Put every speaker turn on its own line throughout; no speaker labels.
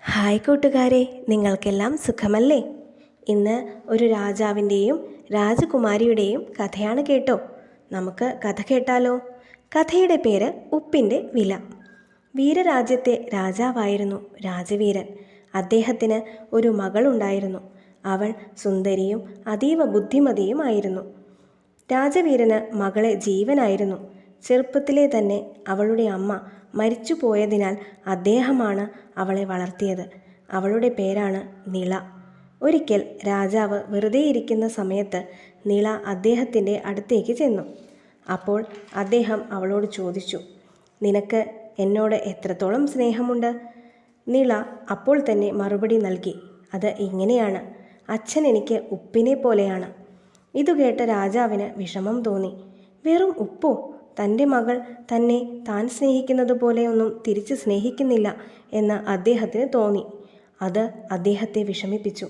Hi കൂട്ടുകാരെ, നിങ്ങൾക്കെല്ലാം സുഖമല്ലേ? ഇന്ന് ഒരു രാജാവിൻ്റെയും രാജകുമാരിയുടെയും കഥയാണ് കേട്ടോ. നമുക്ക് കഥ കേട്ടാലോ? കഥയുടെ പേര് ഉപ്പിൻ്റെ വില. വീരരാജ്യത്തെ രാജാവായിരുന്നു രാജവീരൻ. അദ്ദേഹത്തിന് ഒരു മകളുണ്ടായിരുന്നു. അവൾ സുന്ദരിയും അതീവ ബുദ്ധിമതിയുമായിരുന്നു. രാജവീരന് മകളെ ജീവനായിരുന്നു. ചെറുപ്പത്തിലെ തന്നെ അവളുടെ അമ്മ മരിച്ചു പോയതിനാൽ അദ്ദേഹമാണ് അവളെ വളർത്തിയത്. അവളുടെ പേരാണ് നിള. ഒരിക്കൽ രാജാവ് വെറുതെ ഇരിക്കുന്ന സമയത്ത് നിള അദ്ദേഹത്തിൻ്റെ അടുത്തേക്ക് ചെന്നു. അപ്പോൾ അദ്ദേഹം അവളോട് ചോദിച്ചു, "നിനക്ക് എന്നോട് എത്രത്തോളം സ്നേഹമുണ്ട്?" നിള അപ്പോൾ തന്നെ മറുപടി നൽകി, "അത് ഇങ്ങനെയാണ്. അച്ഛൻ എനിക്ക് ഉപ്പിനെ പോലെയാണ്." ഇതുകേട്ട രാജാവിന് വിഷമം തോന്നി. വെറും ഉപ്പോ? തൻ്റെ മകൾ തന്നെ താൻ സ്നേഹിക്കുന്നത് പോലെയൊന്നും തിരിച്ച് സ്നേഹിക്കുന്നില്ല എന്ന് അദ്ദേഹത്തിന് തോന്നി. അത് അദ്ദേഹത്തെ വിഷമിപ്പിച്ചു.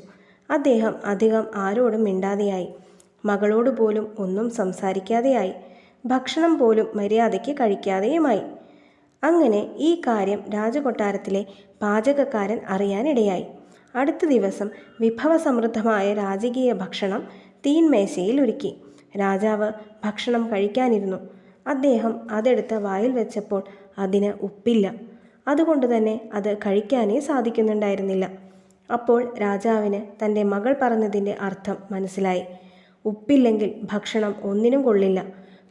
അദ്ദേഹം അധികം ആരോടും മിണ്ടാതെയായി. മകളോട് പോലും ഒന്നും സംസാരിക്കാതെയായി. ഭക്ഷണം പോലും മര്യാദയ്ക്ക് കഴിക്കാതെയുമായി. അങ്ങനെ ഈ കാര്യം രാജകൊട്ടാരത്തിലെ പാചകക്കാരൻ അറിയാനിടയായി. അടുത്ത ദിവസം വിഭവസമൃദ്ധമായ രാജകീയ ഭക്ഷണം തീൻമേശയിൽ ഒരുക്കി. രാജാവ് ഭക്ഷണം കഴിക്കാനിരുന്നു. അദ്ദേഹം അതെടുത്ത് വായിൽ വെച്ചപ്പോൾ അതിന് ഉപ്പില്ല. അതുകൊണ്ട് തന്നെ അത് കഴിക്കാനേ സാധിക്കുന്നുണ്ടായിരുന്നില്ല. അപ്പോൾ രാജാവിന് തൻ്റെ മകൾ പറഞ്ഞതിൻ്റെ അർത്ഥം മനസ്സിലായി. ഉപ്പില്ലെങ്കിൽ ഭക്ഷണം ഒന്നിനും കൊള്ളില്ല.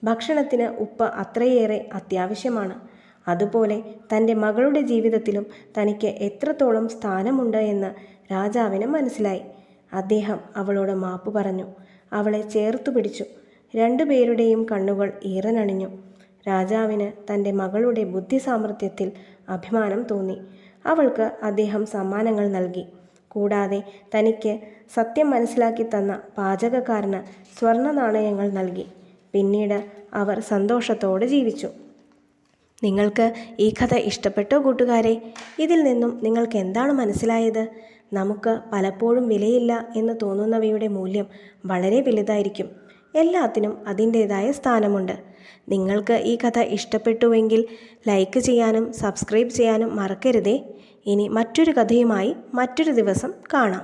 ഭക്ഷണത്തിന് ഉപ്പ് അത്രയേറെ അത്യാവശ്യമാണ്. അതുപോലെ തൻ്റെ മകളുടെ ജീവിതത്തിലും തനിക്ക് എത്രത്തോളം സ്ഥാനമുണ്ട് എന്ന് രാജാവിന് മനസ്സിലായി. അദ്ദേഹം അവളോട് മാപ്പ് പറഞ്ഞു. അവളെ ചേർത്തു പിടിച്ചു. രണ്ടുപേരുടെയും കണ്ണുകൾ ഈറനണിഞ്ഞു. രാജാവിന് തൻ്റെ മകളുടെ ബുദ്ധിസാമർഥ്യത്തിൽ അഭിമാനം തോന്നി. അവൾക്ക് അദ്ദേഹം സമ്മാനങ്ങൾ നൽകി. കൂടാതെ തനിക്ക് സത്യം മനസ്സിലാക്കി തന്ന പാചകക്കാരന് സ്വർണ്ണ നാണയങ്ങൾ നൽകി. പിന്നീട് അവർ സന്തോഷത്തോടെ ജീവിച്ചു. നിങ്ങൾക്ക് ഈ കഥ ഇഷ്ടപ്പെട്ടോ കൂട്ടുകാരെ? ഇതിൽ നിന്നും നിങ്ങൾക്ക് എന്താണ് മനസ്സിലായത്? നമുക്ക് പലപ്പോഴും വിലയില്ല എന്ന് തോന്നുന്നവയുടെ മൂല്യം വളരെ വലുതായിരിക്കും. എല്ലാത്തിനും അതിൻ്റേതായ സ്ഥാനമുണ്ട്. നിങ്ങൾക്ക് ഈ കഥ ഇഷ്ടപ്പെട്ടുവെങ്കിൽ ലൈക്ക് ചെയ്യാനും സബ്സ്ക്രൈബ് ചെയ്യാനും മറക്കരുതേ. ഇനി മറ്റൊരു കഥയുമായി മറ്റൊരു ദിവസം കാണാം.